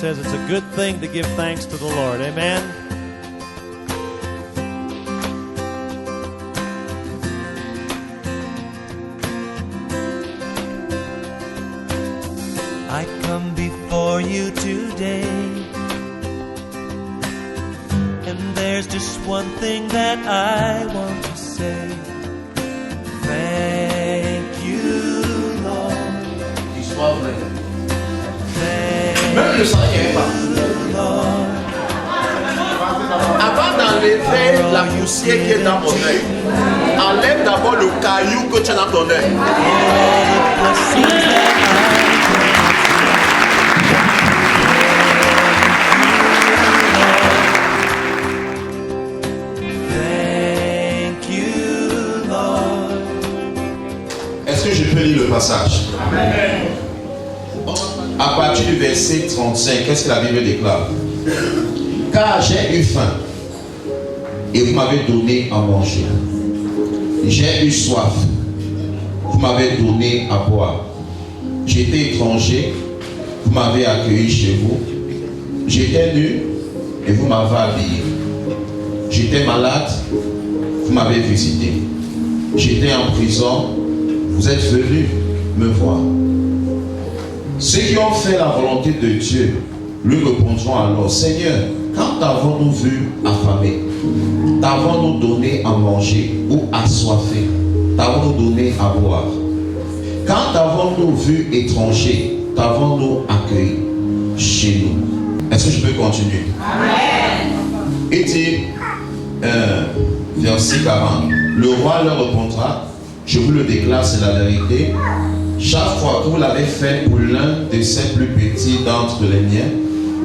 says it's a good thing to give thanks to the Lord. Amen? I come before you today, and there's just one thing that I want to say. Thank you, Lord. Même le sang n'y est pas. Avant d'enlever la poussière qui est dans mon œil, enlève d'abord le caillou que tu as dans ton œil. Est-ce que je peux lire le passage? Amen. À partir du verset 35, qu'est-ce que la Bible déclare? Car j'ai eu faim et vous m'avez donné à manger. J'ai eu soif, vous m'avez donné à boire. J'étais étranger, vous m'avez accueilli chez vous. J'étais nu et vous m'avez habillé. J'étais malade, vous m'avez visité. J'étais en prison, vous êtes venus me voir. Ceux qui ont fait la volonté de Dieu lui répondront alors: Seigneur, quand t'avons-nous vu affamé? T'avons-nous donné à manger ou assoiffé? T'avons-nous donné à boire? Quand t'avons-nous vu étranger? T'avons-nous accueilli chez nous? Est-ce que je peux continuer? Amen. Il dit, verset 40, le roi leur répondra: je vous le déclare, c'est la vérité. Chaque fois que vous l'avez fait pour l'un de ces plus petits d'entre les miens,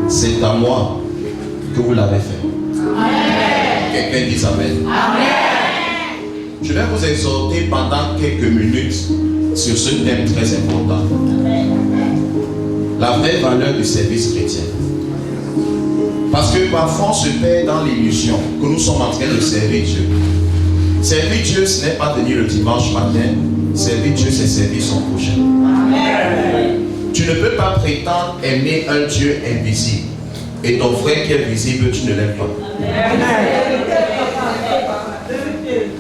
c'est à moi que vous l'avez fait. Amen. Quelqu'un dit Amen. Amen. Je vais vous exhorter pendant quelques minutes sur ce thème très important. La vraie valeur du service chrétien. Parce que parfois on se perd dans l'illusion que nous sommes en train de servir Dieu. Servir Dieu, ce n'est pas venir le dimanche matin. Servir Dieu, c'est servir son prochain. Amen. Tu ne peux pas prétendre aimer un Dieu invisible et ton frère qui est visible, tu ne l'aimes pas.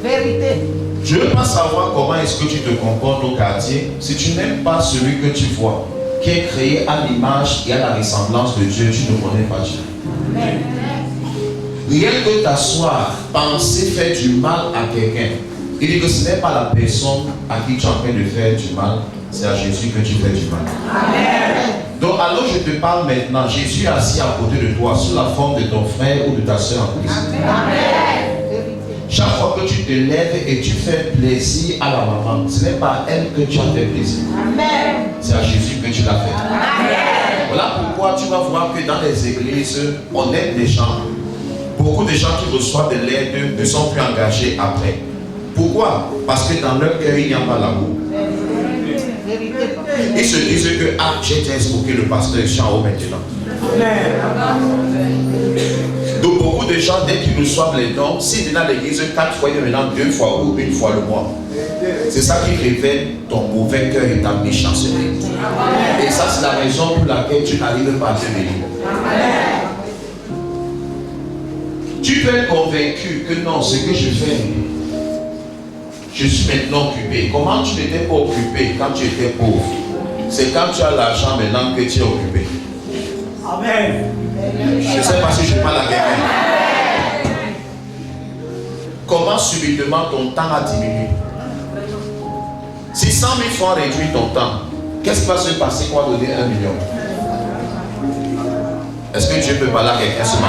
Vérité. Je ne veux pas savoir comment est-ce que tu te comportes au quartier si tu n'aimes pas celui que tu vois, qui est créé à l'image et à la ressemblance de Dieu. Tu ne connais pas Dieu. Amen. Rien que t'asseoir, penser faire du mal à quelqu'un, il dit que ce n'est pas la personne à qui tu es en train de faire du mal, c'est à Jésus que tu fais du mal. Amen. Donc alors je te parle maintenant, Jésus est assis à côté de toi sous la forme de ton frère ou de ta soeur en Christ. Amen. Chaque fois que tu te lèves et tu fais plaisir à la maman, ce n'est pas à elle que tu as fait plaisir. Amen. C'est à Jésus que tu l'as fait. Amen. Voilà pourquoi tu vas voir que dans les églises, on aide les gens. Beaucoup de gens qui reçoivent de l'aide ne sont plus engagés après. Pourquoi? Parce que dans leur cœur, il n'y a pas l'amour. Ils se disent que j'ai déjà escroqué le pasteur, je suis en haut maintenant. Donc beaucoup de gens, dès qu'ils reçoivent les dons, s'ils viennent à l'église 4 fois, ils viennent maintenant 2 fois ou 1 fois le mois. C'est ça qui révèle ton mauvais cœur et ta méchanceté. Et ça, c'est la raison pour laquelle tu n'arrives pas à te bénir. Tu peux être convaincu que non, ce que je fais, je suis maintenant occupé. Comment tu n'étais pas occupé quand tu étais pauvre? C'est quand tu as l'argent maintenant que tu es occupé. Amen. Je ne sais pas si je parle à quelqu'un. Comment subitement ton temps a diminué? Si 100 000 francs réduit ton temps, qu'est-ce qui va se passer quand on va donner 1 million? Est-ce que Dieu peut parler à quelqu'un ce matin?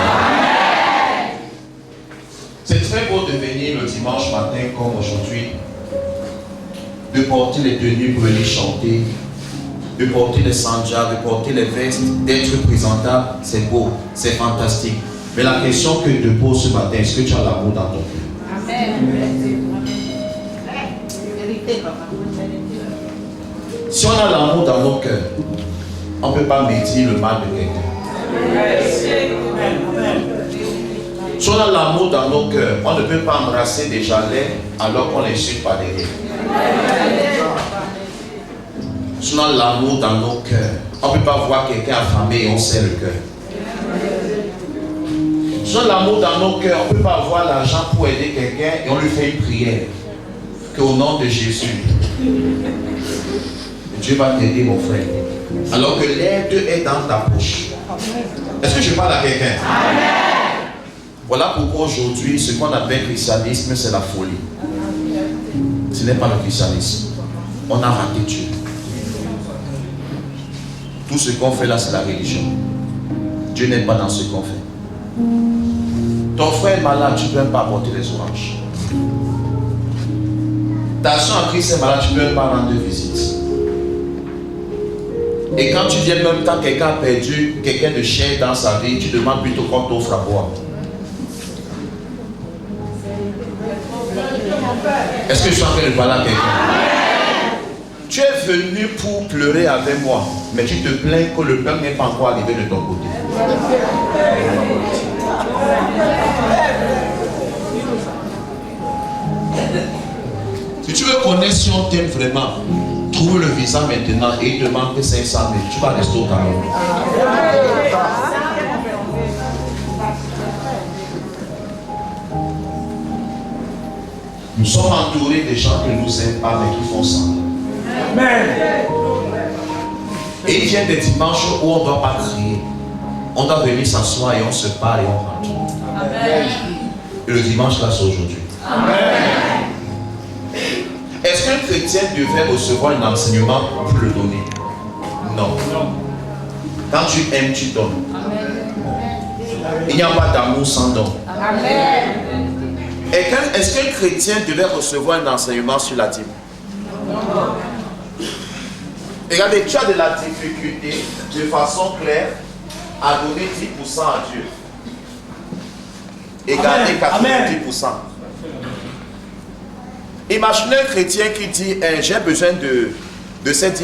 C'est très beau de venir le dimanche matin comme aujourd'hui, de porter les tenues pour venir chanter, de porter les sandjas, de porter les vestes, d'être présentable, c'est beau, c'est fantastique. Mais la question que je te pose ce matin, est-ce que tu as l'amour dans ton cœur? Amen. Si on a l'amour dans nos cœurs, on ne peut pas médire le mal de quelqu'un. Si on a l'amour dans nos cœurs, on ne peut pas embrasser des jalets alors qu'on les suit par derrière. Si on a l'amour dans nos cœurs, On ne peut pas voir quelqu'un affamé et on serre le cœur. Sans l'amour dans nos cœurs, on ne peut pas avoir l'argent pour aider quelqu'un et on lui fait une prière. Qu'au nom de Jésus, Dieu va t'aider, mon frère. Alors que l'aide est dans ta poche. Est-ce que je parle à quelqu'un? Voilà pourquoi aujourd'hui, ce qu'on appelle christianisme, c'est la folie. Ce n'est pas le christianisme. On a raté Dieu. Tout ce qu'on fait là, c'est la religion. Dieu n'est pas dans ce qu'on fait. Ton frère est malade, tu ne peux même pas apporter les oranges. Ta soeur en Christ est malade, tu ne peux même pas rendre visite. Et quand tu viens, même quand quelqu'un a perdu quelqu'un de cher dans sa vie, tu demandes plutôt qu'on t'offre à boire. Est-ce que je suis en train de parler à quelqu'un? Tu es venu pour pleurer avec moi, mais tu te plains que le peuple n'est pas encore arrivé de ton côté. Si tu veux connaître si on t'aime vraiment, trouve le visa maintenant et il te manque 500 000. Tu vas rester au Cameroun. Nous sommes entourés des gens qui nous aiment pas mais qui font ça. Amen. Et il vient des dimanches où on ne doit pas crier. On doit venir s'asseoir et on se parle et on rentre. Amen. Et le dimanche là c'est aujourd'hui. Amen. Est-ce qu'un chrétien devait recevoir un enseignement pour le donner? Non. Quand tu aimes, tu donnes. Amen. Il n'y a pas d'amour sans don. Amen. Est-ce qu'un chrétien devait recevoir un enseignement sur la dîme? Non. Regardez, tu as de la difficulté de façon claire à donner 10% à Dieu et garder 90%. Imaginez un chrétien qui dit j'ai besoin de ces 10%.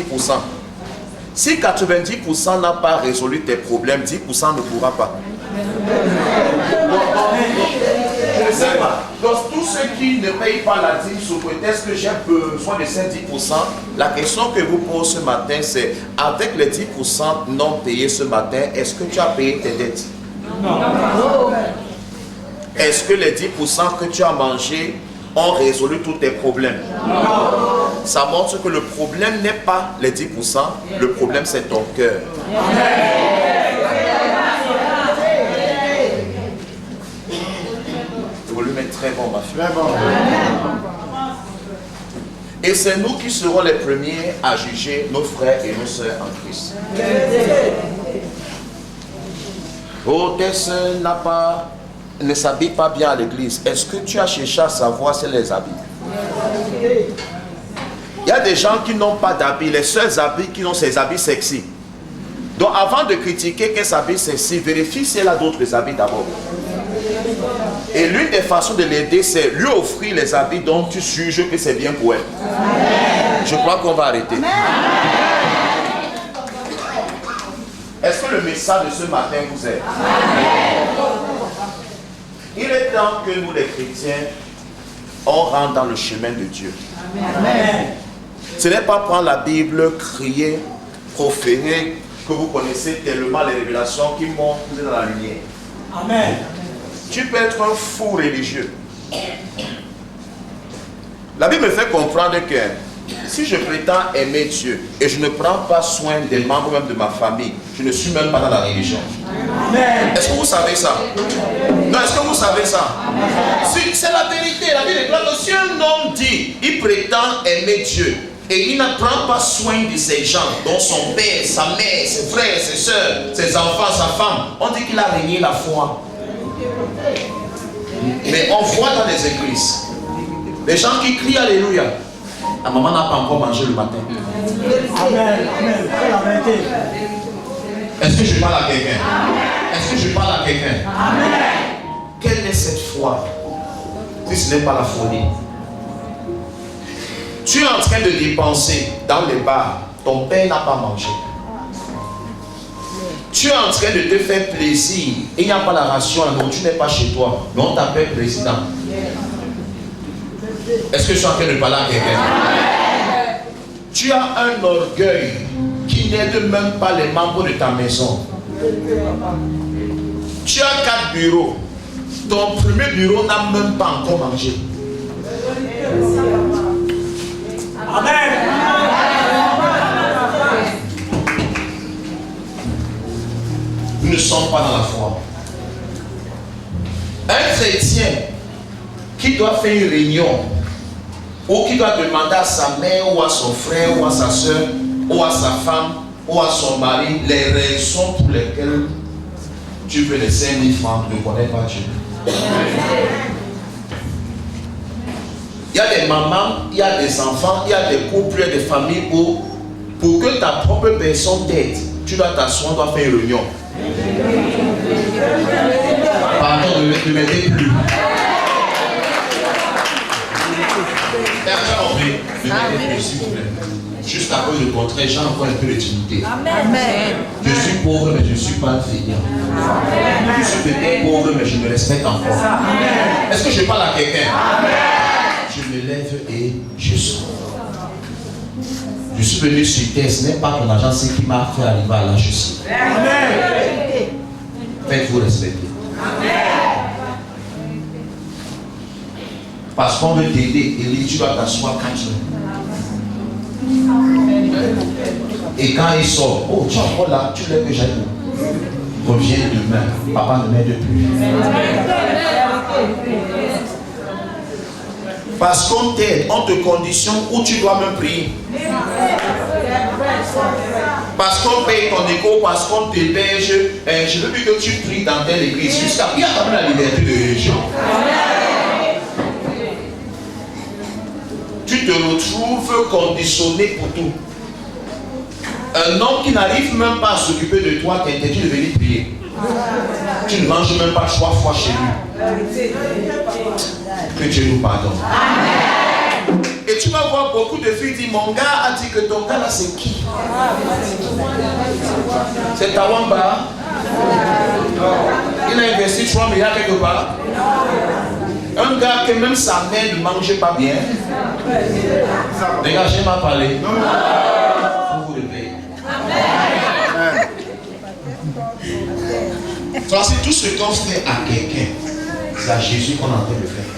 Si 90% n'a pas résolu tes problèmes, 10% ne pourra pas. Je ne sais pas. Donc tous ceux qui ne payent pas la dîme sous prétexte que j'ai besoin de ces 10%, la question que vous posez ce matin, c'est avec les 10% non payés ce matin, est-ce que tu as payé tes dettes? Non. Est-ce que les 10% que tu as mangés ont résolu tous tes problèmes? Non. Ça montre que le problème n'est pas les 10%, le problème c'est ton cœur. Le volume est très bon, ma fille. Et c'est nous qui serons les premiers à juger nos frères et nos sœurs en Christ. Oh, tes sœurs ne s'habillent pas bien à l'église. Est-ce que tu as cherché à savoir si elles les habillent? Il y a des gens qui n'ont pas d'habits. Les seuls habits qui ont ces habits sexy. Donc avant de critiquer qu'elle s'habille sexy, vérifie si elle a d'autres habits d'abord. Et l'une des façons de l'aider, c'est lui offrir les habits dont tu juges que c'est bien pour elle. Je crois qu'on va arrêter. Est-ce que le message de ce matin vous aide? Il est temps que nous les chrétiens, on rentre dans le chemin de Dieu. Amen. Ce n'est pas prendre la Bible, crier, proférer, que vous connaissez tellement les révélations qui montrent que vous êtes dans la lumière. Amen. Tu peux être un fou religieux. La Bible me fait comprendre que si je prétends aimer Dieu et je ne prends pas soin des membres même de ma famille, je ne suis même pas dans la religion. Est-ce que vous savez ça? Non, est-ce que vous savez ça? C'est la vérité. La Bible déclare que si un homme dit, il prétend aimer Dieu et il ne prend pas soin de ses gens, dont son père, sa mère, ses frères, ses soeurs, ses enfants, sa femme, on dit qu'il a régné la foi. Mais on voit dans les églises les gens qui crient Alléluia. La maman n'a pas encore mangé le matin. Amen. Amen. Est-ce que je parle à quelqu'un? Est-ce que je parle à quelqu'un? Quelle est cette foi si ce n'est pas la folie? Tu es en train de dépenser dans les bars, ton père n'a pas mangé. Tu es en train de te faire plaisir, et il n'y a pas la ration, tu n'es pas chez toi, mais on t'appelle président. Est-ce que je suis en train de parler à quelqu'un? Tu as un orgueil qui qui n'aide même pas les membres de ta maison. Tu as 4 bureaux. Ton premier bureau n'a même pas encore mangé. Amen. Nous ne sommes pas dans la foi. Un chrétien qui doit faire une réunion ou qui doit demander à sa mère ou à son frère ou à sa soeur ou à sa femme ou à son mari les raisons pour lesquelles tu veux les 5 000 francs, ne connais pas Dieu. Il y a des mamans, il y a des enfants, il y a des couples, il y a des familles où pour que ta propre personne t'aide, tu dois t'asseoir, tu dois faire une réunion. Pardon, ne m'aidez plus. Ne m'aidez plus, s'il vous plaît. Juste à cause du contraire, j'ai encore un peu de dignité. Amen. Je suis pauvre, mais je ne suis pas un fainéant. Je suis peut-être pauvre, mais je me respecte encore. Est-ce que je parle à quelqu'un? Je me lève et je sors. Je suis venu sur terre, ce n'est pas ton agent, c'est qui m'a fait arriver à là, je suis. Faites-vous respecter. Parce qu'on veut t'aider, et tu dois t'asseoir quand tu veux. Et quand il sort, oh tu es encore là, tu lèves que j'aille. Reviens demain, papa ne m'aide plus. Parce qu'on t'aide, on te conditionne où tu dois même prier. Parce qu'on paye ton écho, parce qu'on t'héberge. Je veux plus que tu pries dans telle église. Jusqu'à il y a quand même la liberté de religion. Tu te retrouves conditionné pour tout. Un homme qui n'arrive même pas à s'occuper de toi t'interdit de venir prier. Tu ne manges même pas 3 fois chez lui. Que Dieu nous pardonne. Et tu vas voir beaucoup de filles dire, mon gars a dit que ton gars là c'est qui? C'est Tawamba. Il a investi 3 milliards quelque part. Un gars que même sa mère ne mangeait pas bien. Dégagez m'a parlé. Vous vous réveillez. C'est tout ce qu'on fait à quelqu'un. C'est à Jésus qu'on est en train de faire.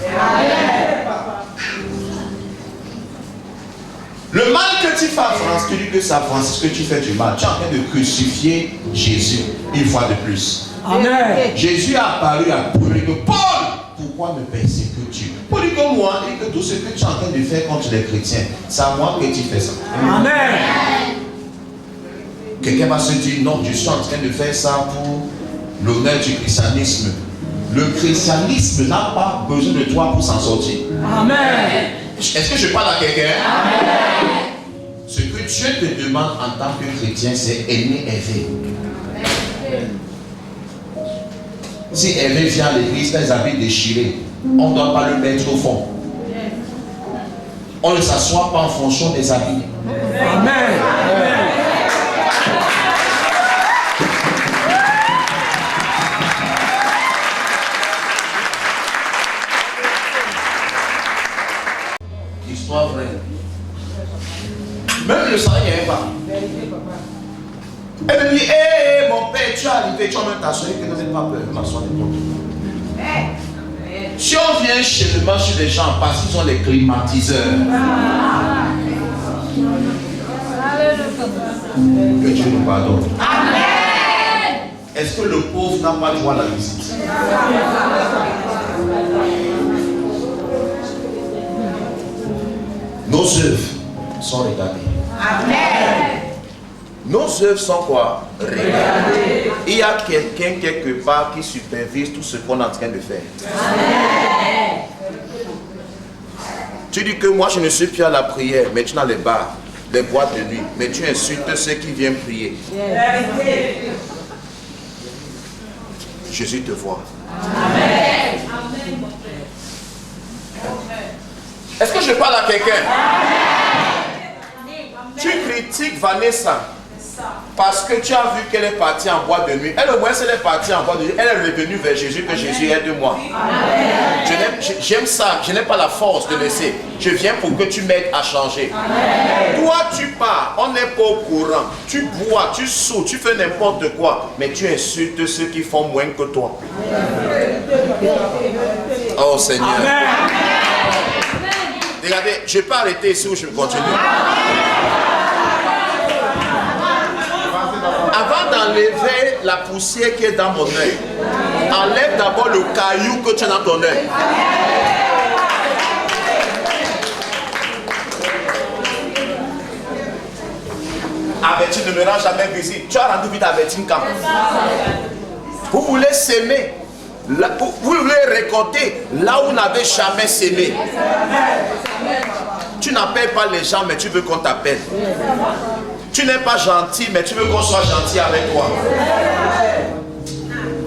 Le mal que tu fais à France, tu dis que c'est à Francis que tu fais du mal. Tu es en train de crucifier Jésus une fois de plus. Amen. Jésus a apparu à Paul et que Paul, pourquoi me persécutes-tu? Paul dit comme moi, et que tout ce que tu es en train de faire contre les chrétiens, c'est à moi que tu fais ça. Amen. Quelqu'un va se dire, non, je suis en train de faire ça pour l'honneur du christianisme. Le christianisme n'a pas besoin de toi pour s'en sortir. Amen. Est-ce que je parle à quelqu'un? Amen. Ce que Dieu te demande en tant que chrétien, c'est aimer Hervé. Si Hervé vient à l'église, les habits déchirés, on ne doit pas le mettre au fond. On ne s'assoit pas en fonction des habits. Amen. Histoire vraie. Même le sang n'y est pas. Elle me dit, hé, mon père, tu es arrivé, tu as même t'assurer que vous n'avez pas peur. M'asseoir des portes. Si on vient chez le marché des gens parce qu'ils ont les climatiseurs, que Dieu nous pardonne. Amen. Est-ce que le pauvre n'a pas droit à la visite? Nos œuvres sont regardées. Amen. Nos œuvres sont quoi? Regardées. Il y a quelqu'un quelque part qui supervise tout ce qu'on est en train de faire. Amen. Tu dis que moi je ne suis plus à la prière, mais tu as les bars, les boîtes de nuit, mais tu insultes ceux qui viennent prier. Jésus te voit. Amen. Est-ce que je parle à quelqu'un? Tu critiques Vanessa. Parce que tu as vu qu'elle est partie en boîte de nuit. Elle, au moins, elle est partie en boîte de nuit. Elle est revenue vers Jésus, que Jésus aide-moi. J'aime ça. Je n'ai pas la force de laisser. Je viens pour que tu m'aides à changer. Amen. Toi, tu pars. On n'est pas au courant. Tu bois, tu sautes, tu fais n'importe quoi. Mais tu insultes ceux qui font moins que toi. Oh Seigneur. Amen. Regardez, je ne vais pas arrêter ici où je continue. Avant d'enlever la poussière qui est dans mon œil, enlève d'abord le caillou que tu as dans ton œil. Averti ne me rend jamais visite. Tu as rendu vite averti quand vous voulez s'aimer. Vous voulez récolter là où vous n'avez jamais sémé. Tu n'appelles pas les gens, mais tu veux qu'on t'appelle. Tu n'es pas gentil, mais tu veux qu'on soit gentil avec toi.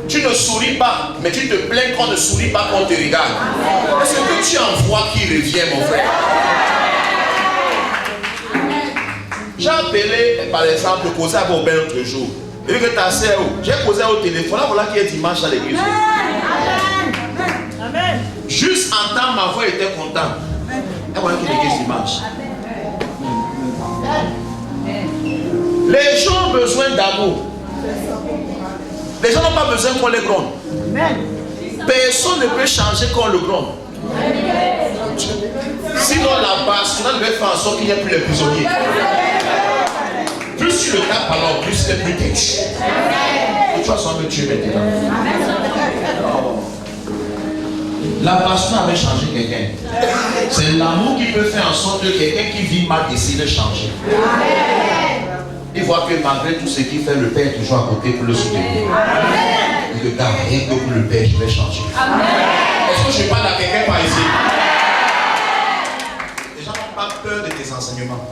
Tu ne souris pas, mais tu te plains qu'on ne sourit pas, qu'on te regarde. Est-ce que tu en vois qui revient, mon frère? J'ai appelé, par exemple, causer avec Aubin l'autre jour. Et que ta sœur, j'ai posé au téléphone, là voilà qui est dimanche à l'église. Juste entendre ma voix, était content. Et voilà qui est l'église dimanche. Les gens ont besoin d'amour. Les gens n'ont pas besoin qu'on les gronde. Personne ne peut changer qu'on le gronde. Sinon la base, on devait faire en sorte qu'il n'y ait plus les prisonniers. Plus tu le tapes alors, plus c'est plus têche. Tu vas s'en me tuer maintenant. La passion avait changé quelqu'un. C'est l'amour qui peut faire en sorte que quelqu'un qui vit mal décide de changer. Il voit que malgré tout ce qu'il fait, le Père est toujours à côté pour le soutenir. Il regarde rien que pour le Père, je vais changer. Est-ce que je parle à quelqu'un par ici? Les gens n'ont pas peur de tes enseignements.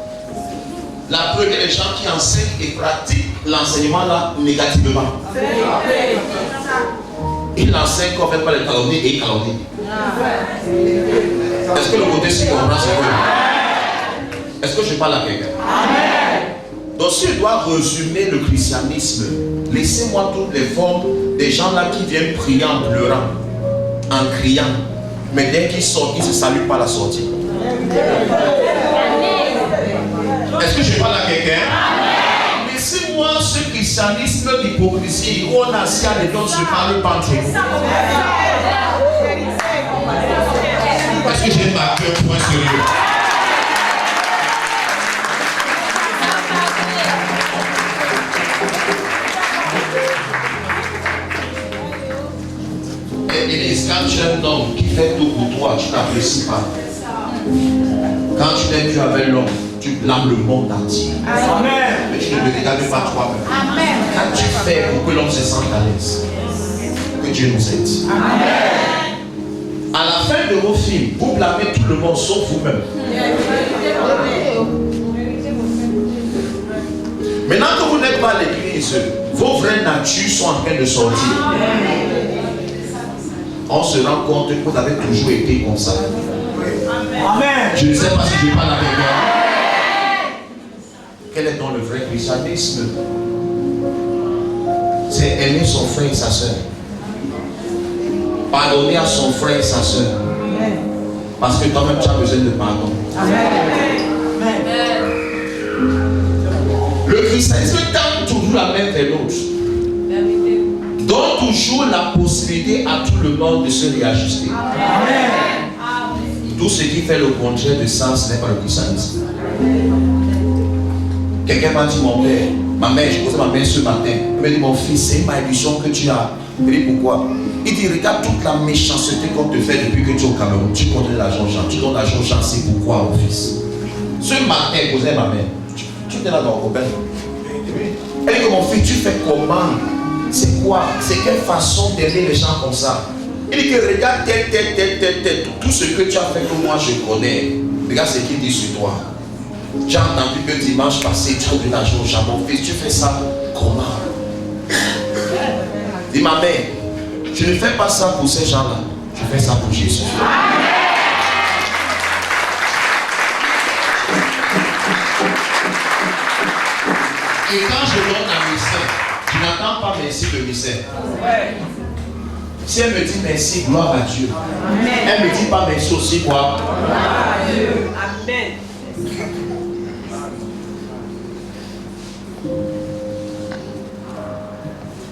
La preuve, il y a des gens qui enseignent et pratiquent l'enseignement là négativement. Ils l'enseignent qu'on ne fait pas les calomnies et ils calomnient. Est-ce que le côté si comprend, c'est vrai? Est-ce que je parle à quelqu'un? Donc si je dois résumer le christianisme, laissez-moi toutes les formes des gens là qui viennent prier en pleurant, en criant, mais dès qu'ils sortent, ils ne se saluent pas à la sortie. Est-ce que je parle à quelqu'un? Laissez-moi ce christianisme d'hypocrisie où on a assis à l'école se parle pas entre nous. Est-ce que j'ai marqué un point sérieux? Élise, quand tu es un homme qui fait tout pour toi, tu n'apprécies pas. Quand tu n'es plus avec l'homme, tu blâmes le monde entier. Mais tu ne te regardes pas toi-même. Quand tu fais pour que l'homme se sente à l'aise, que Dieu nous aide. À la fin de vos films, vous blâmez tout le monde sauf vous-même. Maintenant que vous n'êtes pas à l'église, vos vraies natures sont en train de sortir. On se rend compte que vous avez toujours été comme ça. Amen. Je ne sais pas si je parle avec vous. Quel est donc le vrai christianisme? C'est aimer son frère et sa soeur. Pardonner à son frère et sa soeur. Parce que toi-même tu as besoin de pardon. Amen. Le christianisme tend toujours la main vers l'autre. Donne toujours la possibilité à tout le monde de se réajuster. Amen. Tout ce qui fait le contraire de ça, ce n'est pas le christianisme. Quelqu'un m'a dit, mon père, ma mère, je posais ma mère ce matin. Elle m'a dit, mon fils, c'est une malédiction que tu as. Je lui ai dit, pourquoi? Il dit, regarde toute la méchanceté qu'on te fait depuis que tu es au Cameroun. Tu connais l'argent aux gens, tu donnes l'argent aux gens, c'est pourquoi, mon fils? Ce matin, je posais ma mère. Tu étais là dans le Robert. Elle dit que mon fils, tu fais comment? C'est quoi? C'est quelle façon d'aimer les gens comme ça? Il dit que regarde tel. Tout ce que tu as fait que moi je connais. Regarde ce qu'il dit sur toi. J'ai entendu que dimanche passé, tu as donné l'argent au gens. Mon fils, tu fais ça comment? Dis ma mère, je ne fais pas ça pour ces gens-là. Je fais ça pour Jésus. Et quand je donne à Missel, je n'attends pas merci de Missel. Si elle me dit merci, gloire à Dieu. Elle ne me dit pas merci aussi, quoi. Gloire à Dieu. Amen.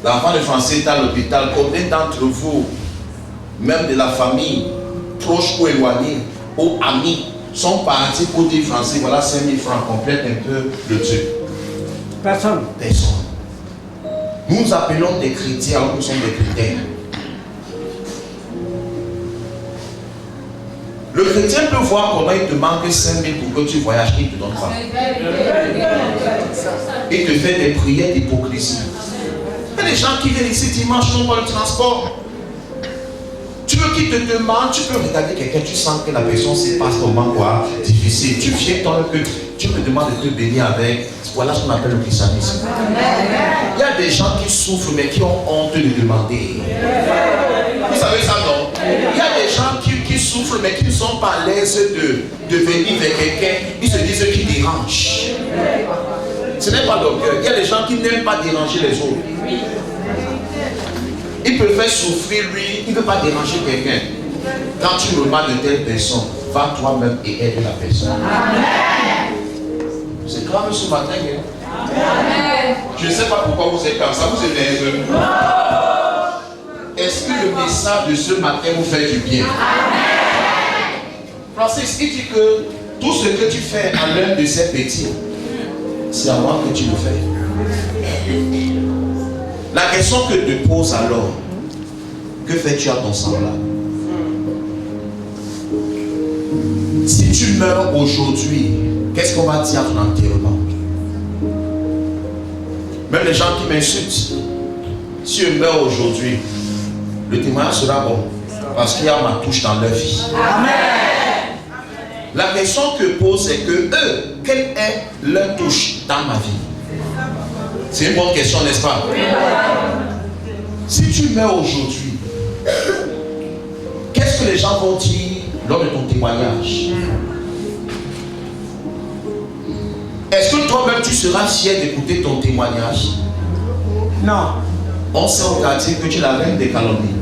L'enfant de français est à l'hôpital. Combien d'entre vous, même de la famille, proches ou éloignés, ou amis, sont partis pour dire français, voilà 5 000 francs, complète un peu le truc? Personne. Personne. Nous nous appelons des chrétiens, alors nous sommes des chrétiens. Le chrétien peut voir comment il te manque 5 000 pour que tu voyages, il ne te donne pas. Il te fait des prières d'hypocrisie. Il y a des gens qui viennent ici dimanche, n'ont pas le transport. Tu veux qu'il te demande, tu peux regarder quelqu'un, tu sens que la personne se passe au moment quoi, difficile. Tu viens dans le que tu me demandes de te bénir avec. Voilà ce qu'on appelle le christianisme. Il y a des gens qui souffrent mais qui ont honte de demander. Vous savez ça, non? Il y a des gens qui souffrent mais qui ne sont pas à l'aise de venir vers quelqu'un. Ils se disent qu'ils dérangent. Ce n'est pas l'orgueil. Il y a des gens qui n'aiment pas déranger les autres. Il peut faire souffrir lui, il ne veut pas déranger quelqu'un. Quand tu remarques de telle personne, va toi-même et aide la personne. Amen. C'est grave ce matin. Amen. Je ne sais pas pourquoi vous êtes comme ça, vous êtes nerveux. Est-ce que le message de ce matin vous fait du bien? Amen. Francis, il dit que tout ce que tu fais à l'un de ces petits, c'est à moi que tu le fais. La question que te pose alors, que fais-tu à ton semblable? Si tu meurs aujourd'hui, qu'est-ce qu'on va dire à ton enterrement? Même les gens qui m'insultent, si je meurs aujourd'hui, le témoignage sera bon, parce qu'il y a ma touche dans leur vie. Amen. La question que pose, c'est que eux, quelle est leur touche dans ma vie? C'est une bonne question, n'est-ce pas? Si tu meurs aujourd'hui, qu'est-ce que les gens vont dire lors de ton témoignage? Est-ce que toi-même tu seras fier d'écouter ton témoignage? Non. On sait au quartier que tu es la reine des calomnies.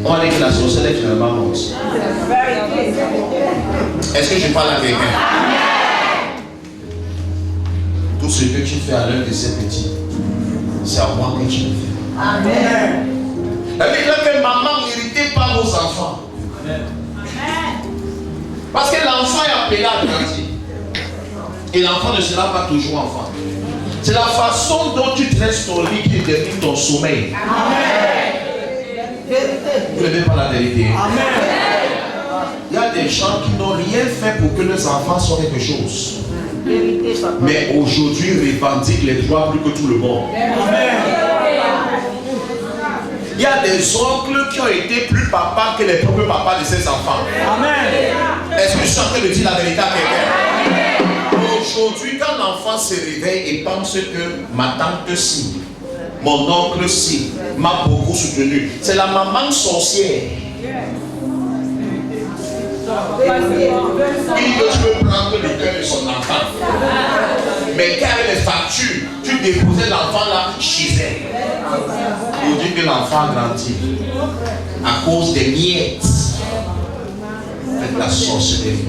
On va dire que la sorcière est finalement morte. Est-ce que je parle à quelqu'un? Tout ce que tu fais à l'un de ces petits, c'est à moi que tu le fais. Amen. C'est-à-dire que maman, n'héritez pas vos enfants. Amen. Parce que l'enfant est appelé à grandir. Et l'enfant ne sera pas toujours enfant. C'est la façon dont tu dresses ton lit qui détermine ton sommeil. Amen. Vous n'aimez pas la vérité? Amen. Il y a des gens qui n'ont rien fait pour que leurs enfants soient quelque chose. Mais aujourd'hui revendiquent les droits plus que tout le monde. Amen. Il y a des oncles qui ont été plus papas que les propres papas de ses enfants. Amen. Est-ce que je suis en train de dire la vérité à quelqu'un? Aujourd'hui, quand l'enfant se réveille et pense que ma tante si, mon oncle si, m'a beaucoup soutenu, c'est la maman sorcière. Il dit que tu veux prendre le cœur de son enfant. Mais quand il y a les factures, tu déposais l'enfant là chez elle. Pour dire que l'enfant grandit à cause des miettes. Faites la sorcellerie.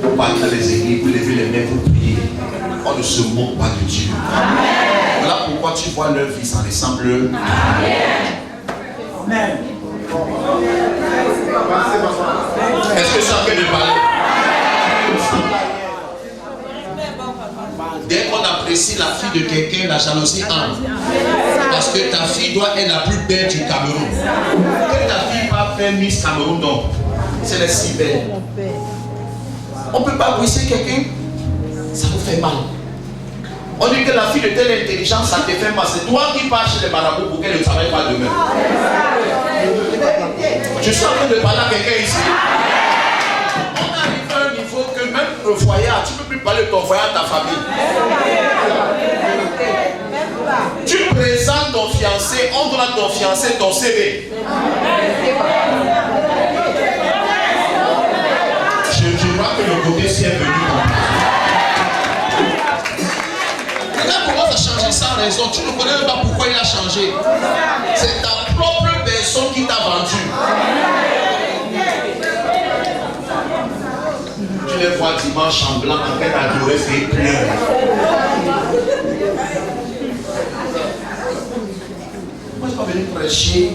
Vous partez dans les églises, vous levez les mains, vous priez. On ne se moque pas de Dieu. Voilà pourquoi tu vois leur vie, ça ressemble. Amen. Est-ce que ça fait de parler? Dès qu'on apprécie la fille de quelqu'un, la jalousie entre. Parce que ta fille doit être la plus belle du Cameroun. Que ta fille va faire Miss Cameroun, donc c'est la si belle. On ne peut pas briser quelqu'un, ça vous fait mal. On dit que la fille de telle intelligence, ça te fait mal. C'est toi qui pars chez les marabouts pour qu'elle ne travaille pas demain. Je suis en train de parler à quelqu'un ici. On arrive à un niveau que même le foyer, tu ne peux plus parler de ton foyer à ta famille. Tu présentes ton fiancé, on donne à ton fiancé ton CV. Je vois que le côté s'y est venu. raison. Tu ne connais même pas pourquoi il a changé. C'est ta propre personne qui t'a vendu. Tu les vois dimanche en blanc en train d'adorer ses prières. Moi, je suis pas venu prêcher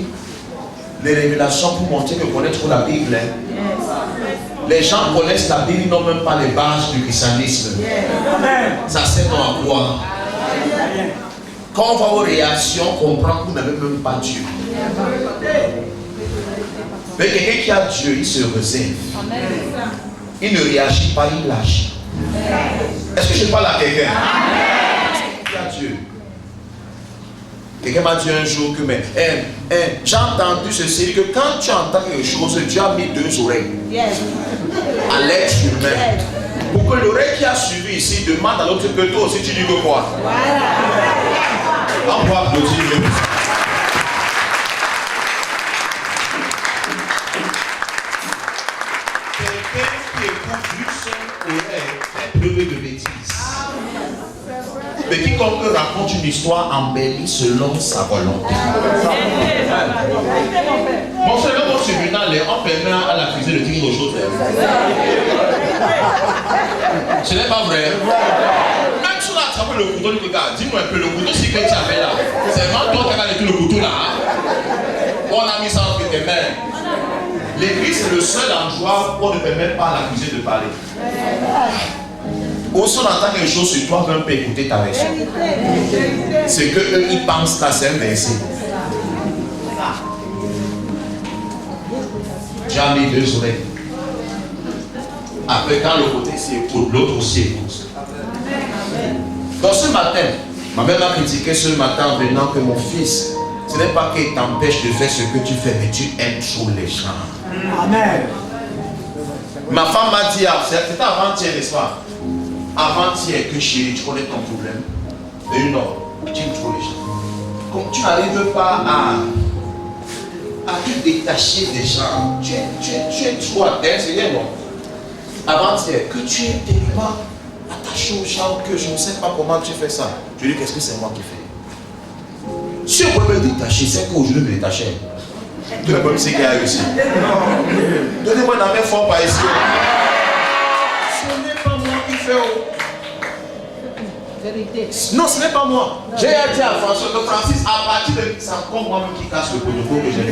les révélations pour montrer que connaître la Bible. Les gens connaissent la Bible, ils n'ont même pas les bases du christianisme. Ça sert à quoi? Quand on va aux réactions, on comprend que vous n'avez même pas Dieu. Mais quelqu'un qui a Dieu, il se réserve. Il ne réagit pas, il lâche. Est-ce que je parle à quelqu'un? Qui a Dieu? Quelqu'un m'a dit un jour que j'ai entendu ceci, que quand tu entends quelque chose, Dieu a mis deux oreilles à l'être humain. Pour que l'oreille qui a suivi ici demande à l'autre que toi aussi tu dis que quoi? On va applaudir Dieu. Quelqu'un qui écoute juste son oreille est pleuré de bêtises. Mais quiconque raconte une histoire embellie selon sa volonté. Mon frère, dans mon tribunal, on permet à l'accusé de dire quelque chose. Ce n'est pas vrai. Même si on a attrapé le couteau, le gars, dis-moi un peu, le couteau, si que tu avais là, c'est vraiment toi qui as mis le couteau là. On a mis ça entre tes mains. L'église est le seul endroit où on ne permet pas à l'accusé de parler. Ou si on entend quelque chose sur toi, on peut écouter ta version. C'est que eux, ils pensent là, c'est un verset. J'ai mis deux oreilles. Après, quand le côté s'écoute, l'autre aussi écoute. Donc ce matin, ma mère m'a critiqué ce matin en venant que mon fils, ce n'est pas qu'il t'empêche de faire ce que tu fais, mais tu aimes trop les gens. Amen. Ma femme m'a dit, c'était avant-hier, n'est-ce pas? Avant-hier, que chérie, tu connais ton problème. Et non, tu aimes trop les gens. Comme tu n'arrives pas à te détacher des gens, tu es trop atteint, c'est bien non. Avant-hier, que tu es tellement attaché aux gens que je ne sais pas comment tu fais ça. Je dis, qu'est-ce que c'est moi qui fais? Si on peut me détacher, c'est qu'aujourd'hui je me détachais. Tu n'as pas vu ce qu'il y a réussi. Donnez-moi la main fort par ici. Ce n'est pas moi qui fais. Non, ce n'est pas moi. J'ai dit à François que Francis, à partir de ça, comme moi-même qui casse le protocole que j'ai.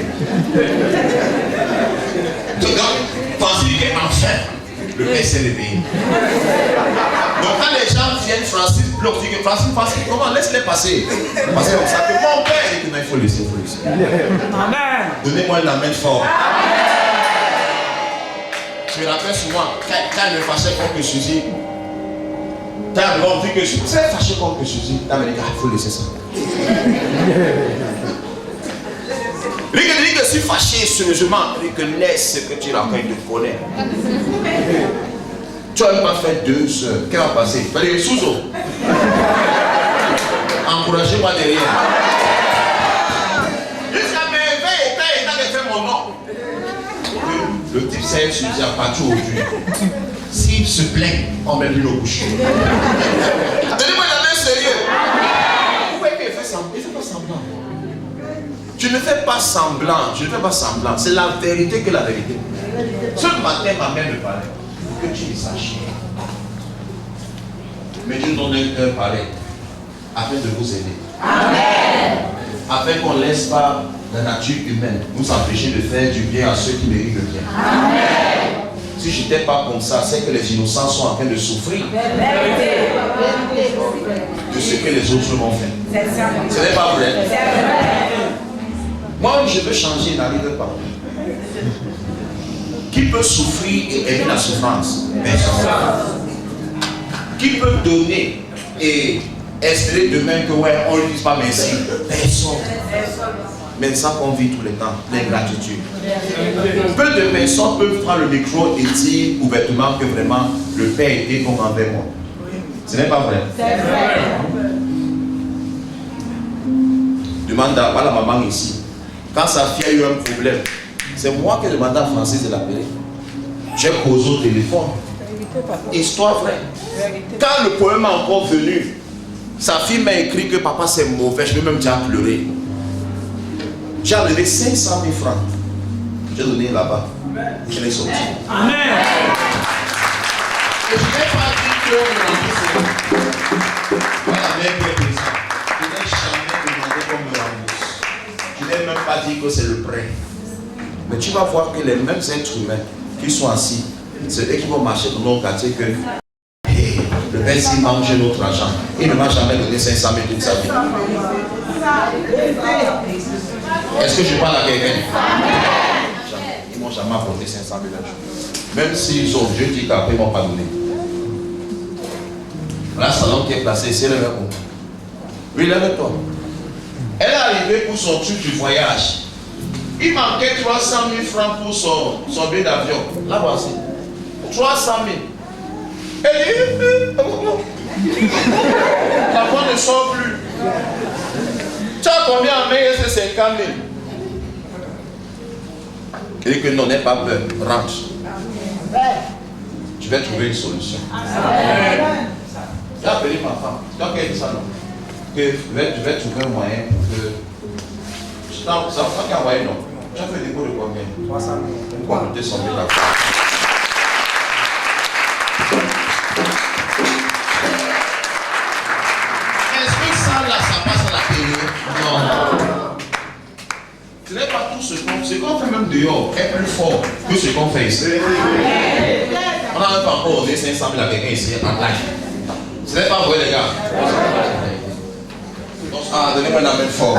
Donc, Francis dit enfin, le Père s'est réveillé. Donc, quand les gens viennent, Francis bloque, dit que Francis, comment? Laisse-les passer. Parce que comme ça, que mon père dit que non, il faut laisser, il faut laisser. Amen. Donnez-moi la main forte. Je me rappelle souvent, quand il me fâchait contre Suzy, quand il me dit que je suis fâché contre Suzy, il me dit il faut laisser ça. Il dit que je suis fâché sérieusement, il dit que laisse ce que tu racontes, il te connaît. Tu n'as même pas fait 2 heures. Qu'est-ce qui va passer? Il va dire Souzo. Encouragez-moi derrière. Jusqu'à mes veilles, il a fait mon nom. Le type s'est Suzy à partir aujourd'hui. S'il se plaint, on met lui au bouchon. Donnez-moi la main sérieux. Pourquoi il fait semblant? Il ne fait pas semblant. Tu ne fais pas semblant. Je ne fais pas semblant. C'est la vérité que la vérité. Ce matin, ma mère me parlait. Que tu le saches. Mais Dieu donne un cœur pareil afin de vous aider. Amen. Afin qu'on ne laisse pas la nature humaine nous empêcher de faire du bien à ceux qui méritent le bien. Amen. Si je n'étais pas comme ça, c'est que les innocents sont en train de souffrir de ce que les autres m'ont fait. Ce n'est pas vrai. Moi, je veux changer, n'arrive pas. Qui peut souffrir et aimer la souffrance? Personne. Qui peut donner et espérer demain que ouais, on ne lui dise pas merci? Personne. Mais ça qu'on vit tout le temps, l'ingratitude. Peu de personnes peuvent prendre le micro et dire ouvertement que vraiment le Père était comme envers moi. Ce n'est pas vrai. C'est vrai. Demande à la maman ici. Quand sa fille a eu un problème, c'est moi qui ai demandé à Francis de l'appeler. J'ai causé au téléphone. Histoire vraie. Quand le problème est encore venu, Sa fille m'a écrit que papa c'est mauvais, je vais même déjà pleurer. J'ai enlevé 500 000 francs. J'ai donné là-bas. Je l'ai sorti. Amen. Et je n'ai pas dit que voilà la mère qui est présente. Je n'ai jamais demandé qu'on me rembourse. Je n'ai même pas dit que c'est le prêt. Mais tu vas voir que les mêmes êtres humains qui sont assis, c'est eux qui vont marcher dans nos quartiers que hey, le père s'il mange notre argent. Il ne m'a jamais donné 500 000 toute sa vie. Est-ce que je parle à quelqu'un? Ils ne m'ont jamais apporté 500 000 un jour. Même s'ils ont, Dieu dit qu'après ils ne m'ont pas donné. La salon qui est placée ici, elle est là. Oui, lève-toi. Elle est arrivée pour son truc du voyage. Il manquait 300 000 francs pour son billet d'avion. Là voici. 300 000. Elle dit, la voix ne sort plus. Tu as combien en main? C'est 50 000. Il dit que non, n'aie pas peur. Rentre. Tu vas trouver une solution. J'ai appelé ma femme. Tu as dit ça, non? Que je vais trouver un moyen pour que. Ça va pas envoyer, non? Tu as fait des cours de combien? 300 000. Pourquoi nous descendons là? Est-ce que ça, là, ça passe à la télé? Non. Ce n'est pas tout ce qu'on fait même dehors est plus fort que ce qu'on fait ici. On n'a même pas encore donné 500 000 à quelqu'un ici en live. Ce n'est pas vrai, les gars. Ah, donnez-moi un amen fort.